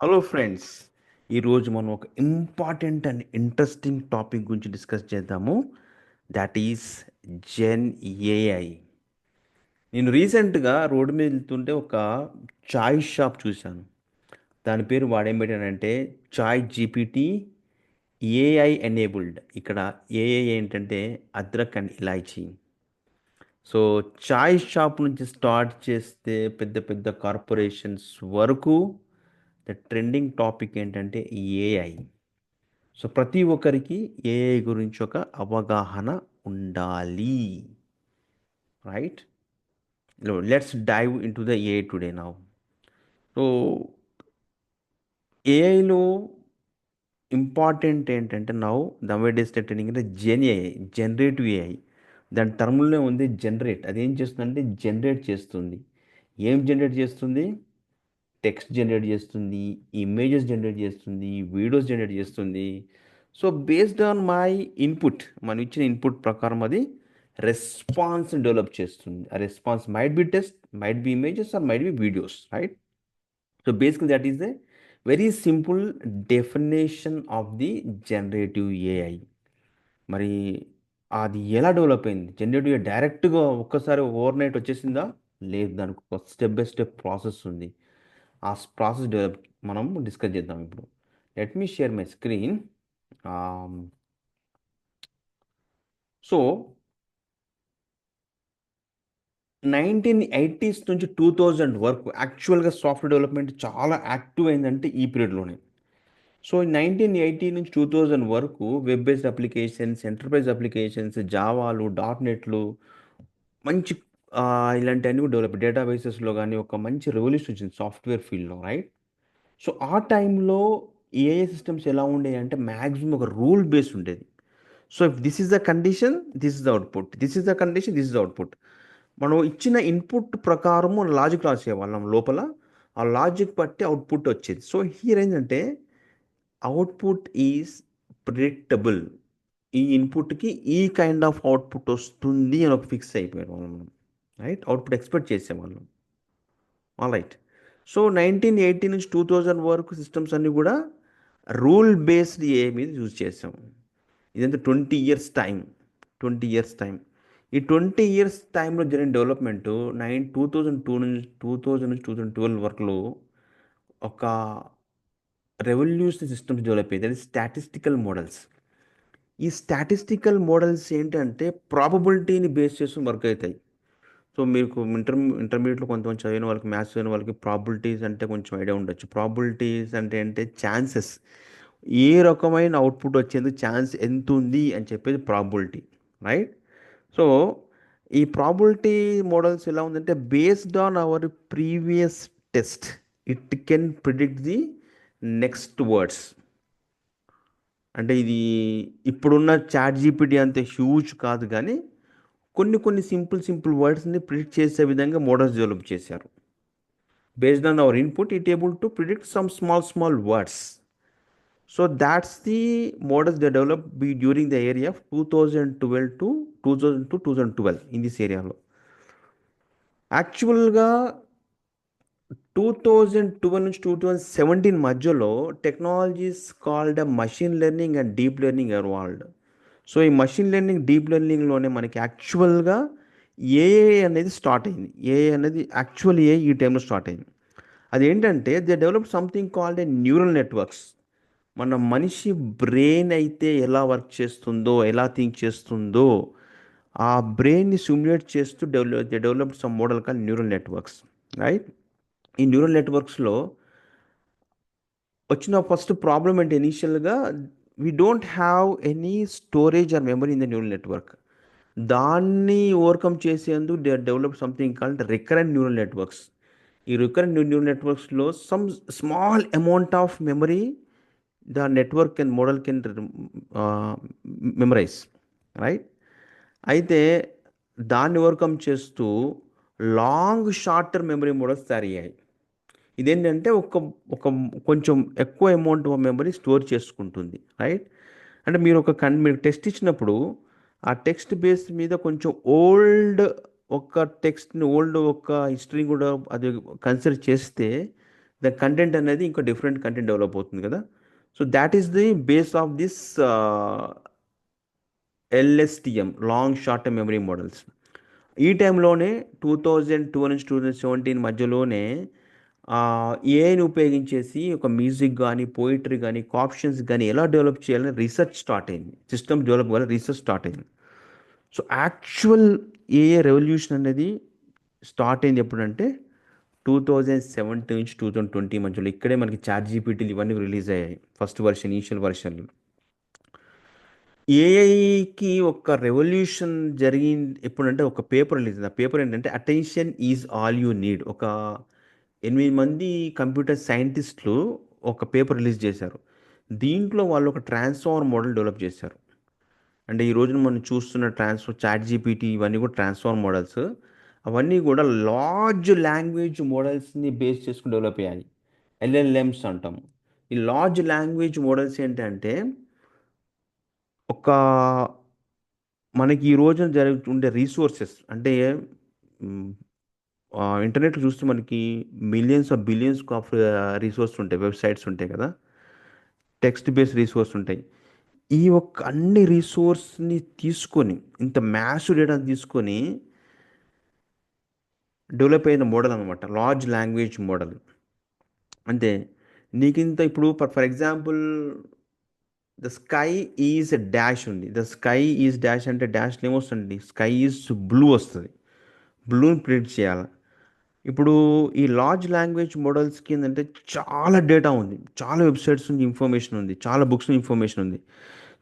Hello friends, ఈరోజు మనం ఒక ఇంపార్టెంట్ అండ్ ఇంట్రెస్టింగ్ టాపిక్ గురించి డిస్కస్ చేద్దాము. That is gen AI. నేను రీసెంట్గా రోడ్డు మీద వెళ్తుంటే ఒక చాయ్ షాప్ చూశాను. దాని పేరు వాడేం పెట్టాడంటే చాయ్ జీపీటీ ఏఐ ఎనేబుల్డ్. ఇక్కడ ఏఐ ఏంటంటే adrak and elaichi. So chai shop నుంచి స్టార్ట్ చేస్తే పెద్ద పెద్ద కార్పొరేషన్స్ వరకు ద ట్రెండింగ్ టాపిక్ ఏంటంటే ఏఐ. సో ప్రతి ఒక్కరికి ఏఐ గురించి ఒక అవగాహన ఉండాలి. Right? Let's dive into the AI today now. So ఏఐలో ఇంపార్టెంట్ ఏంటంటే నౌ నవేడేస్ ట్రెండింగ్ అంటే జెన్ ఏఐ, జనరేటివ్ ఏఐ. దాని టర్మ్లోనే ఉంది జనరేట్. అదేం చేస్తుందంటే జనరేట్ చేస్తుంది. ఏం జనరేట్ చేస్తుంది? టెక్స్ట్ జనరేట్ చేస్తుంది, ఇమేజెస్ జనరేట్ చేస్తుంది, వీడియోస్ జనరేట్ చేస్తుంది. So based on my input, మనం ఇచ్చిన ఇన్పుట్ ప్రకారం అది రెస్పాన్స్ డెవలప్ చేస్తుంది. ఆ response might be text, might be images or might be videos, right? So basically that is a very simple definition of the generative AI. మరి అది ఎలా develop అయింది? జనరేటివ్ డైరెక్ట్గా ఒక్కసారి ఓవర్ నైట్ వచ్చేసిందా? లేదు, దానికి ఒక స్టెప్ బై స్టెప్ ప్రాసెస్ ఉంది. ఆ ప్రాసెస్ డెవలప్ మనం డిస్కస్ చేద్దాం ఇప్పుడు. Let me share my screen. So 1980s నుంచి 2000 వరకు యాక్చువల్గా సాఫ్ట్వేర్ డెవలప్మెంట్ చాలా యాక్టివ్ అయిందంటే ఈ పీరియడ్లోనే. సో 1980 నుంచి 2000 వరకు web based applications, enterprise applications, జావాలు, డాట్ నెట్లు, మంచి ఇలాంటివన్నీ డెవలప్, డేటాబేసెస్లో కానీ ఒక మంచి రెవల్యూషన్ వచ్చింది సాఫ్ట్వేర్ ఫీల్డ్లో, రైట్? సో ఆ టైంలో ఏఐ సిస్టమ్స్ ఎలా ఉండేవి అంటే మ్యాక్సిమం ఒక రూల్ బేస్డ్ ఉండేది. So if this is the condition, this is the output, this is the condition, this is the output. మనం ఇచ్చిన ఇన్పుట్ ప్రకారము లాజిక్ రాసేవాళ్ళం లోపల. ఆ లాజిక్ బట్టి అవుట్పుట్ వచ్చేది. సో హియర్ ఏంటంటే అవుట్పుట్ ఈజ్ ప్రిడిక్టబుల్. ఈ ఇన్పుట్కి ఈ కైండ్ ఆఫ్ అవుట్పుట్ వస్తుంది అని ఒక ఫిక్స్ అయిపోయారు మనం, రైట్? అవుట్పుట్ ఎక్స్పెక్ట్ చేసేవాళ్ళం. రైట్. సో 1980 నుంచి 2000 వరకు సిస్టమ్స్ అన్నీ కూడా రూల్ బేస్డ్ ఏ మీద యూజ్ చేసాం. ఇదంతా 20 ఇయర్స్ టైం. ఈ 20 ఇయర్స్ టైంలో జరిగిన డెవలప్మెంట్ 2002 నుంచి 2012 వరకులో ఒక రెవల్యూషన్ సిస్టమ్స్ డెవలప్ అయ్యేది. అది స్టాటిస్టికల్ మోడల్స్. ఈ స్టాటిస్టికల్ మోడల్స్ ఏంటంటే ప్రాబబిలిటీని బేస్ చేసుకుని వర్క్ అవుతాయి. సో మీకు ఇంటర్మీడియట్లో కొంతమంది చదివిన వాళ్ళకి, మ్యాథ్స్ చదివిన వాళ్ళకి ప్రాబిలిటీస్ అంటే కొంచెం ఐడియా ఉండొచ్చు. ప్రాబిలిటీస్ అంటే ఛాన్సెస్, ఏ రకమైన అవుట్పుట్ వచ్చేందుకు ఛాన్స్ ఎంత ఉంది అని చెప్పేది ప్రాబిలిటీ, రైట్? సో ఈ ప్రాబిలిటీ మోడల్స్ ఎలా ఉందంటే based on our previous test it can predict the next words. అంటే ఇది ఇప్పుడున్న చాట్ జీపీటీ అంతే హ్యూజ్ కాదు, కానీ కొన్ని కొన్ని సింపుల్ సింపుల్ వర్డ్స్ని ప్రిడిక్ట్ చేసే విధంగా మోడల్స్ డెవలప్ చేశారు. Based on our input it able to predict some small small words. So that's the models they develop be during the area of 2012 to 2012 in this ఏరియాలో. యాక్చువల్గా 2012 నుంచి 2017 మధ్యలో technologies called machine learning and deep learning evolved. So ఈ machine learning, deep లెర్నింగ్లోనే మనకి యాక్చువల్గా AI అనేది start అయింది. ఏఐ అనేది యాక్చువల్ ఏఐ ఈ టైంలో స్టార్ట్ అయింది. అదేంటంటే they develop something called a neural networks. మన మనిషి బ్రెయిన్ అయితే ఎలా వర్క్ చేస్తుందో, ఎలా థింక్ చేస్తుందో ఆ బ్రెయిన్ని సిమ్యులేట్ చేస్తూ develop some model call neural networks, right? ఈ న్యూరల్ నెట్వర్క్స్లో వచ్చిన ఫస్ట్ ప్రాబ్లం అంటే ఇనీషియల్గా we don't have any storage or memory in the neural network. దాన్ని ఓవర్కమ్ చేసేందుకు they develop something called recurrent neural networks. ఈ రికరెంట్ న్యూరల్ నెట్వర్క్స్లో some small amount of memory the network and model can memorise, right? అయితే దాన్ని overcome చేస్తూ long short term memory models తయారయ్యాయి. ఇదేంటంటే ఒక ఒక కొంచెం ఎక్కువ అమౌంట్ ఆఫ్ మెమరీ స్టోర్ చేసుకుంటుంది, రైట్? అంటే మీరు టెక్స్ట్ ఇచ్చినప్పుడు ఆ టెక్స్ట్ బేస్ మీద కొంచెం ఓల్డ్ ఒక టెక్స్ట్ని, ఓల్డ్ ఒక హిస్టరీని కూడా అది కన్సిడర్ చేస్తే ద కంటెంట్ అనేది ఇంకో డిఫరెంట్ కంటెంట్ డెవలప్ అవుతుంది కదా. So that is the base of this LSTM, long short term memory models. ఈ టైంలోనే 2002 నుంచి 2017 మధ్యలోనే ఏఐని ఉపయోగించేసి ఒక మ్యూజిక్ కానీ, పోయిటరీ కానీ, కాప్షన్స్ కానీ ఎలా డెవలప్ చేయాలని రీసెర్చ్ స్టార్ట్ అయింది. సిస్టమ్ డెవలప్ కావాలి, రీసెర్చ్ స్టార్ట్ అయింది. సో యాక్చువల్ ఏఏ రెవల్యూషన్ అనేది స్టార్ట్ అయింది ఎప్పుడంటే 2017 నుంచి 2020 మధ్యలో. ఇక్కడే మనకి చాట్ జీపీటీలు ఇవన్నీ రిలీజ్ అయ్యాయి, ఫస్ట్ వర్షన్, ఇనిషియల్ వర్షన్లు. ఏఐకి ఒక రెవల్యూషన్ జరిగింది ఎప్పుడంటే ఒక పేపర్ రిలీజ్ అయింది. ఆ పేపర్ ఏంటంటే attention is all you need. ఒక 8 మంది కంప్యూటర్ సైంటిస్టులు ఒక పేపర్ రిలీజ్ చేశారు. దీంట్లో వాళ్ళు ఒక ట్రాన్స్ఫార్మర్ మోడల్ డెవలప్ చేశారు. అంటే ఈ రోజున మనం చూస్తున్న చాట్ జీపీటీ ఇవన్నీ కూడా ట్రాన్స్ఫార్మర్ మోడల్స్. అవన్నీ కూడా లార్జ్ లాంగ్వేజ్ మోడల్స్ని బేస్ చేసుకుని డెవలప్ అయ్యాయి, ఎల్ఎల్ఎమ్స్ అంటాము. ఈ లార్జ్ లాంగ్వేజ్ మోడల్స్ ఏంటంటే ఒక మనకి ఈ రోజున జరుగుతుండే రీసోర్సెస్ అంటే ఇంటర్నెట్లో చూస్తే మనకి millions of billions of resource ఉంటాయి, వెబ్సైట్స్ ఉంటాయి కదా, టెక్స్ట్ బేస్డ్ రీసోర్స్ ఉంటాయి. ఈ ఒక్క అన్ని రీసోర్స్ని తీసుకొని, ఇంత మ్యాసివ్ డేటాని తీసుకొని డెవలప్ అయిన మోడల్ అనమాట లార్జ్ లాంగ్వేజ్ మోడల్. అంటే నీకింత ఇప్పుడు for example the sky is dash ఉంది. ద స్కై ఈజ్ డాష్ అంటే డాష్లో ఏమొస్తుంది, స్కై ఈజ్ బ్లూ వస్తుంది. బ్లూని ప్రింట్ చేయాలి. ఇప్పుడు ఈ లార్జ్ లాంగ్వేజ్ మోడల్స్కి ఏంటంటే చాలా డేటా ఉంది, చాలా వెబ్సైట్స్ నుంచి ఇన్ఫర్మేషన్ ఉంది, చాలా బుక్స్ నుంచి ఇన్ఫర్మేషన్ ఉంది.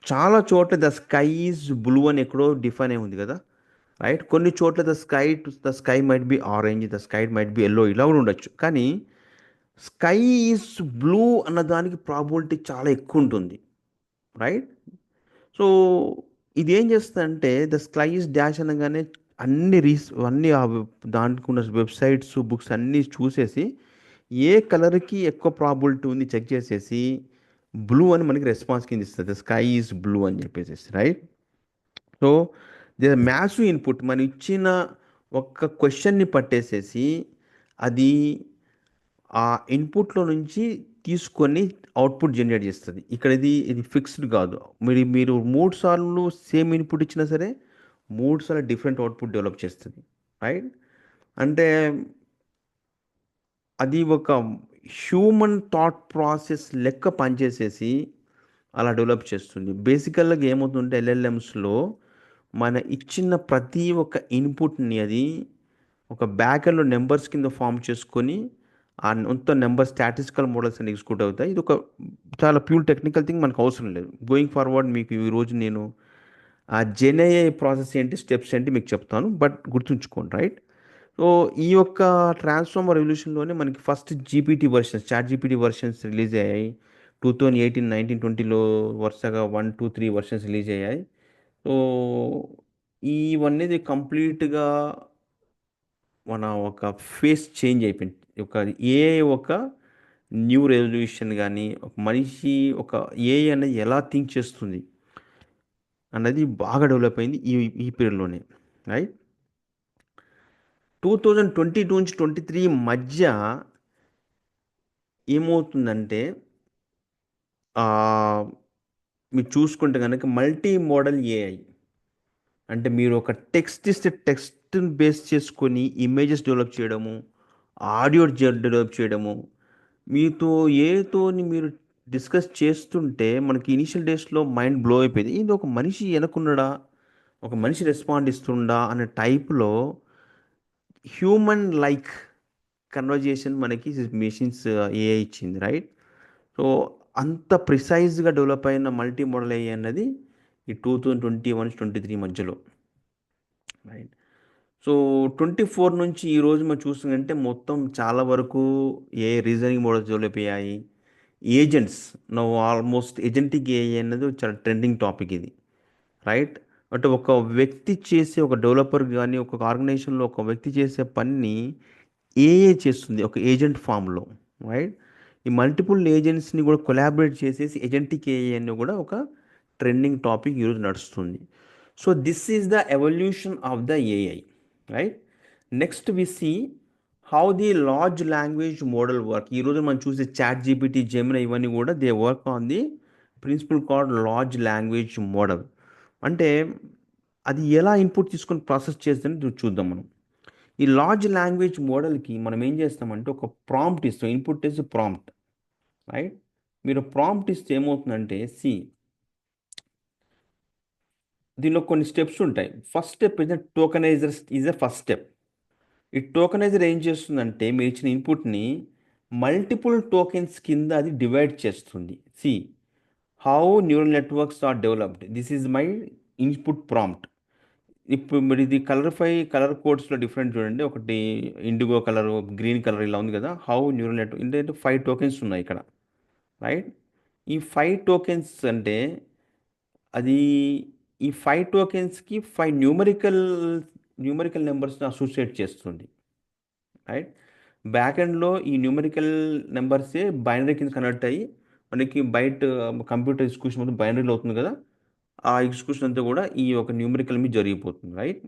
చాలా చోట్ల ద స్కై ఈజ్ బ్లూ అని ఎక్కడో డిఫైన్ అయి ఉంది కదా, రైట్. కొన్ని చోట్ల the sky might be orange, the sky might be yellow, ఇలా కూడా ఉండొచ్చు. కానీ స్కై ఈజ్ బ్లూ అన్న దానికి ప్రాబిలిటీ చాలా ఎక్కువ ఉంటుంది, రైట్. సో ఇది ఏం చేస్తుందంటే ద స్కై ఈజ్ డాష్ అనగానే అన్ని దానికి ఉన్న వెబ్సైట్స్, బుక్స్ అన్నీ చూసేసి ఏ కలర్కి ఎక్కువ ప్రాబిలిటీ ఉంది చెక్ చేసేసి బ్లూ అని మనకి రెస్పాన్స్ కింద ఇస్తుంది, స్కై ఈజ్ బ్లూ అని చెప్పేసి, right. So they massive input మనం ఇచ్చిన ఒక క్వశ్చన్ని పట్టేసేసి అది ఆ ఇన్పుట్లో నుంచి తీసుకొని అవుట్పుట్ జనరేట్ చేస్తుంది. ఇక్కడ ఇది ఫిక్స్డ్ కాదు. మీరు 3 సార్లు సేమ్ ఇన్పుట్ ఇచ్చినా సరే 3 సార్లు డిఫరెంట్ అవుట్పుట్ డెవలప్ చేస్తుంది, రైట్. అంటే అది ఒక హ్యూమన్ థాట్ ప్రాసెస్ లెక్క పనిచేసేసి అలా డెవలప్ చేస్తుంది. బేసికల్గా ఏమవుతుందంటే ఎల్ఎల్ఎమ్స్లో మన ఇచ్చిన ప్రతి ఒక్క ఇన్పుట్ని అది ఒక బ్యాకెండ్లో నెంబర్స్ కింద ఫామ్ చేసుకొని ఆ మొత్తం నెంబర్ స్టాటిస్టికల్ మోడల్స్ అని ఎగ్జిక్యూట్ అవుతాయి. ఇది ఒక చాలా ప్యూర్ టెక్నికల్ థింగ్, మనకు అవసరం లేదు. గోయింగ్ ఫార్వర్డ్ మీకు ఈరోజు నేను ఆ జెన్ఏఐ ప్రాసెస్ ఏంటి, స్టెప్స్ ఏంటి మీకు చెప్తాను, బట్ గుర్తుంచుకోండి, రైట్. సో ఈ యొక్క ట్రాన్స్ఫార్మర్ రెవల్యూషన్లోనే మనకి first GPT versions, chat GPT versions release అయ్యాయి. 2018, 19, 20లో వరుసగా 1, 2, 3 వర్షన్స్ రిలీజ్ అయ్యాయి. సో ఇవన్నీ కంప్లీట్గా మన ఒక ఫేస్ చేంజ్ అయిపోయింది. ఒక ఏఐ ఒక న్యూ రెవల్యూషన్ కానీ, ఒక మనిషి ఒక ఏఐ అనేది ఎలా థింక్ చేస్తుంది అన్నది బాగా డెవలప్ అయింది ఈ ఈ పీరియడ్లోనే, రైట్. 2022 నుంచి 23 మధ్య ఏమవుతుందంటే ఆ, మీరు చూసుకుంటే కనుక మల్టీ మోడల్ ఏఐ అంటే మీరు ఒక టెక్స్ట్ ఇస్తే టెక్స్ట్ని బేస్ చేసుకొని ఇమేజెస్ డెవలప్ చేయడము, ఆడియో డెవలప్ చేయడము. మీతో ఏతోని మీరు డిస్కస్ చేస్తుంటే మనకి ఇనిషియల్ డేస్లో మైండ్ బ్లో అయిపోయింది, ఇది ఒక మనిషి వెనకున్నాడా, ఒక మనిషి రెస్పాండ్ ఇస్తుండా అనే టైప్లో హ్యూమన్ లైక్ కన్వర్జేషన్ మనకి మెషిన్స్ ఏఐ ఇచ్చింది, రైట్. సో అంత ప్రిసైజ్గా డెవలప్ అయిన మల్టీ మోడల్ ఏఐ అన్నది ఈ 2021-23 మధ్యలో, రైట్. సో 24 నుంచి ఈ రోజు మనం చూస్తుందంటే మొత్తం చాలా వరకు ఏ రీజనింగ్ మోడల్స్ డెవలప్ అయ్యాయి. ఏజెంట్స్ నవ్వు ఆల్మోస్ట్ ఏజెంటిక్ ఏఐ అనేది చాలా ట్రెండింగ్ టాపిక్ ఇది, రైట్. అంటే ఒక వ్యక్తి చేసే, ఒక డెవలపర్ కానీ ఒక ఆర్గనైజేషన్లో ఒక వ్యక్తి చేసే పనిని ఏఏ చేస్తుంది ఒక ఏజెంట్ ఫామ్లో, రైట్. ఈ మల్టిపుల్ ఏజెంట్స్ని కూడా కొలాబరేట్ చేసేసి ఏజెంటిక్ ఏఐ అని కూడా ఒక ట్రెండింగ్ టాపిక్ ఈరోజు నడుస్తుంది. So this is the evolution of the AI, right. Next we see how the large language model work. ఈరోజు మనం చూసే చాట్ జీపీటీ, జెమిని ఇవన్నీ కూడా they work on the principle called large language model. అంటే అది ఎలా ఇన్పుట్ తీసుకొని process చేస్తుందని చూద్దాం మనం. ఈ లార్జ్ లాంగ్వేజ్ మోడల్కి మనం ఏం చేస్తామంటే ఒక ప్రాంప్ట్ ఇస్తాం. Input is prompt, right. మీరు ప్రాంప్ట్ ఇస్తే ఏమవుతుందంటే దీనిలో కొన్ని స్టెప్స్ ఉంటాయి. First step is tokeniser is a first step. ఈ టోకనైజర్ ఏం చేస్తుందంటే మీరు ఇచ్చిన ఇన్పుట్ని మల్టిపుల్ టోకెన్స్ కింద అది డివైడ్ చేస్తుంది. See how neural networks are developed. This is my input prompt. ఇప్పుడు మరి ఇది కలర్ కోడ్స్లో డిఫరెంట్ చూడండి. ఒకటి ఇండిగో కలర్, గ్రీన్ కలర్ ఇలా ఉంది కదా. హౌ న్యూరల్ నెట్వర్క్ అంటే 5 టోకెన్స్ ఉన్నాయి ఇక్కడ, రైట్. ఈ 5 టోకెన్స్ అంటే అది ఈ 5 టోకెన్స్కి 5 న్యూమరికల్ నెంబర్స్ని అసోసియేట్ చేస్తుంది, రైట్. బ్యాక్ ఎండ్లో ఈ న్యూమరికల్ నెంబర్సే బైనరీ కింద కన్వర్ట్ అయ్యి మనకి బయట కంప్యూటర్ ఎగ్జిక్యూషన్ మొత్తం బైనరీలో అవుతుంది కదా. ఆ ఎగ్జిక్యూషన్ అంతా కూడా ఈ ఒక న్యూమరికల్ మీద జరిగిపోతుంది, right.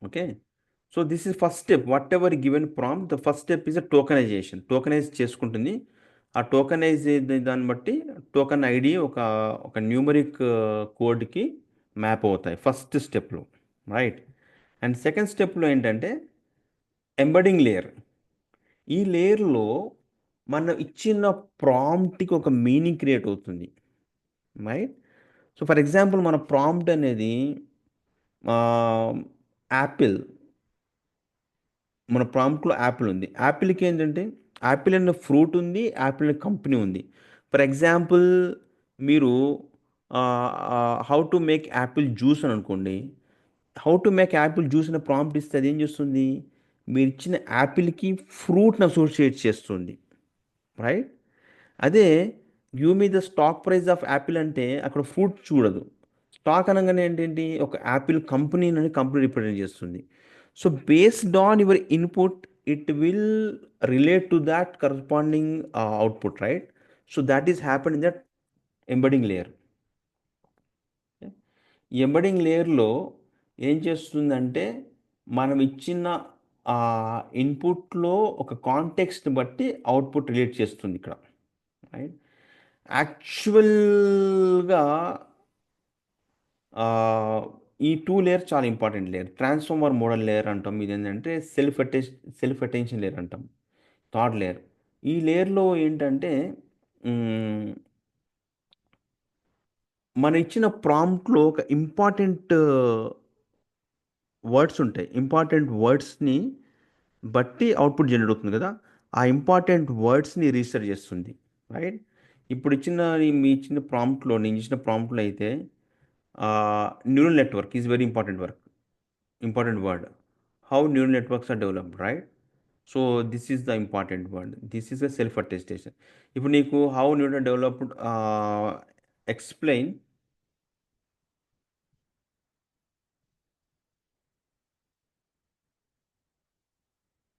Okay. So this is first step. What ever given prompt the first step is a tokenisation. Tokenise చేసుకుంటుంది. ఆ టోకనైజ్ దాన్ని బట్టి టోకన్ ఐడి ఒక ఒక న్యూమరిక్ కోడ్కి మ్యాప్ అవుతాయి ఫస్ట్ స్టెప్లో, రైట్. అండ్ సెకండ్ స్టెప్లో ఏంటంటే ఎంబడింగ్ లేయర్. ఈ లేయర్లో మనం ఇచ్చిన ప్రాంప్ట్కి ఒక మీనింగ్ క్రియేట్ అవుతుంది, రైట్. సో ఫర్ ఎగ్జాంపుల్ మన ప్రాంప్ట్ అనేది యాపిల్. మన ప్రాంప్ట్లో యాపిల్ ఉంది. యాపిల్కి ఏంటంటే యాపిల్ అనే ఫ్రూట్ ఉంది, యాపిల్ అనే కంపెనీ ఉంది. ఫర్ ఎగ్జాంపుల్ మీరు how to make Apple juice అని అనుకోండి. How to make Apple juice అనే ప్రాంప్ట్ ఇస్తే అది ఏం చేస్తుంది, మీరు ఇచ్చిన యాపిల్కి ఫ్రూట్ని అసోసియేట్ చేస్తుంది, రైట్. అదే give me the stock price of Apple అంటే అక్కడ ఫ్రూట్ చూడదు. స్టాక్ అనగానే ఏంటంటే ఒక యాపిల్ కంపెనీ అని కంపెనీ రిప్రజెంట్ చేస్తుంది. So based on your input it will relate to that corresponding output, right. So that is happen in that embedding layer. ఈ embedding లేయర్లో ఏం చేస్తుందంటే మనం ఇచ్చిన ఇన్పుట్లో ఒక కాంటెక్స్ట్ బట్టి అవుట్పుట్ రిలేట్ చేస్తుంది ఇక్కడ, రైట్. యాక్చువల్గా ఈ టూ లేయర్ చాలా important layer. Transformer model layer అంటాం. ఇది ఏంటంటే సెల్ఫ్ అటెన్షన్ లేయర్ అంటాం, థర్డ్ లేయర్. ఈ లేయర్లో ఏంటంటే మ్, మన ఇచ్చిన ప్రాంప్ట్లో ఒక ఇంపార్టెంట్ వర్డ్స్ ఉంటాయి. ఇంపార్టెంట్ వర్డ్స్ని బట్టి అవుట్పుట్ జనరేట్ అవుతుంది కదా. ఆ ఇంపార్టెంట్ వర్డ్స్ని రీసెర్చ్ చేస్తుంది, రైట్. ఇప్పుడు మీ ఇచ్చిన ప్రాంప్ట్లో, నేను ఇచ్చిన ప్రాంప్ట్లో అయితే neural network is very important word. How neural networks are developed, right. So this is the important word. This is the self attestation. ఇప్పుడు నీకు how neural developed explain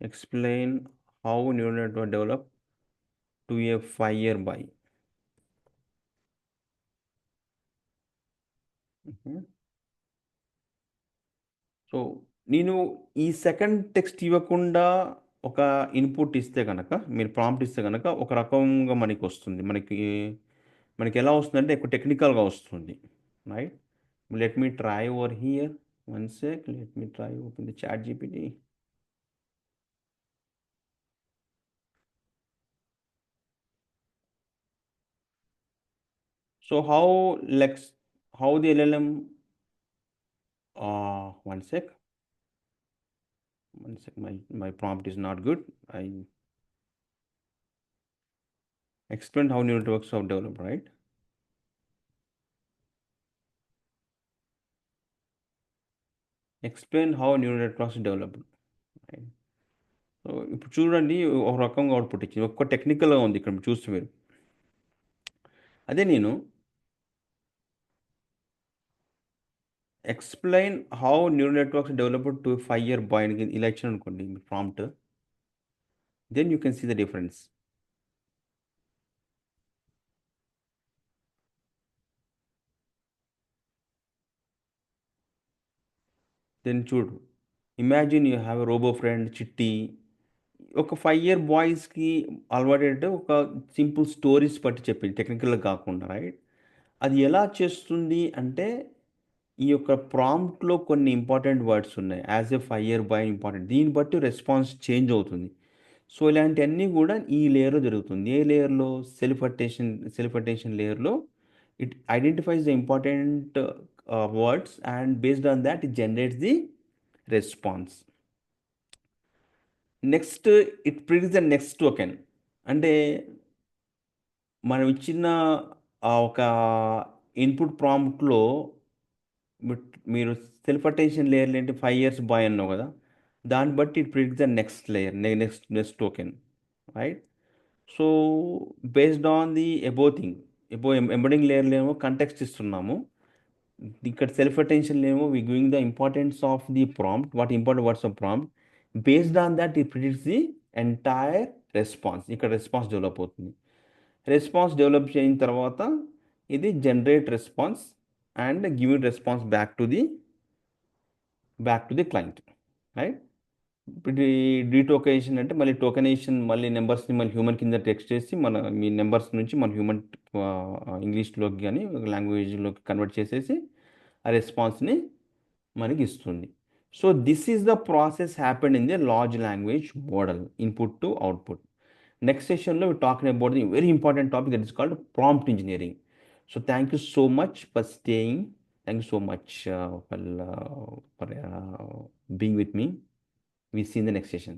explain how neural network develop to A 5 year by. So నేను ఈ second text ఇవ్వకుండా ఒక input ఇస్తే కనుక, మీరు prompt ఇస్తే కనుక ఒక రకంగా మనకి వస్తుంది. మనకి ఎలా వస్తుందంటే ఎక్కువ టెక్నికల్గా వస్తుంది, right. Let me try over here. One sec, let me try open the ChatGPT. So let's how the LLM, one sec, my prompt is not good. I explain how neural networks are develop, right. Explain how neural networks develop. So ఇప్పుడు చూడండి, ఒక రకంగా output ఇచ్చింది. ఒక్క టెక్నికల్గా ఉంది ఇక్కడ చూస్తే మీరు. అదే నేను explain how neural networks developed to 5 year boy ఇలా ఇచ్చాను అనుకోండి మీ prompt, then you can see the difference. Then చూడు, imagine you have a robot friend Chitti. ఒక 5 ఇయర్ బాయ్స్‌కి అలవాటంటే ఒక సింపుల్ స్టోరీస్ బట్టి చెప్పింది. టెక్నికల్‌గా కాకుండా రైట్. అది ఎలా చేస్తుంది అంటే, ఈ యొక్క ప్రాంప్ట్‌లో కొన్ని ఇంపార్టెంట్ వర్డ్స్ ఉన్నాయి. As a 5 year boy important. దీన్ని బట్టి రెస్పాన్స్ చేంజ్ అవుతుంది. సో, ఇలాంటియన్నీ గూడా ఈ లేయర్‌లో జరుగుతుంది. ఏ లేయర్‌లో? సెల్ఫ్ అటెన్షన్ లేయర్‌లో it identifies the important words and based on that it generates the response. Next it predicts the next token. అంటే మనం ఇచ్చిన ఒక ఇన్‌పుట్ ప్రాంప్ట్‌లో మీరు సెల్ఫ్ అటెన్షన్ లేయర్‌లో ఏంటి 5 ఇయర్స్ బాయ్ అన్నావు గదా! దాన్ని బట్టి it predicts the next layer. Next token right? So, based on the above thing. Embedding లేయర్‌లో ఏమో కంటెక్స్ట్ ఇస్తున్నాము. ఇక్కడ సెల్ఫ్ అటెన్షన్‌లో ఏమో giving the importance of the prompt. What important words of prompt. Based on that it predicts the entire response. ఇక్కడ response develop అవుతుంది. Response develop అయిన తర్వాత ఇది generate response and give response back to the client right. ఇప్పుడు ఈ డీటోకనైజేషన్ అంటే మళ్ళీ tokenisation మళ్ళీ నెంబర్స్ని మళ్ళీ హ్యూమన్ కింద టెక్స్ట్ చేసి మీ నెంబర్స్ నుంచి మన హ్యూమన్ ఇంగ్లీష్లోకి కానీ లాంగ్వేజ్లోకి కన్వర్ట్ చేసేసి ఆ రెస్పాన్స్ని మనకి ఇస్తుంది. So this is the process happened in the large language model input to output. Next సెషన్లో talking about the very important topic that is called prompt engineering. So thank you so much for staying. Thank you so much for being with me. We see in the next session.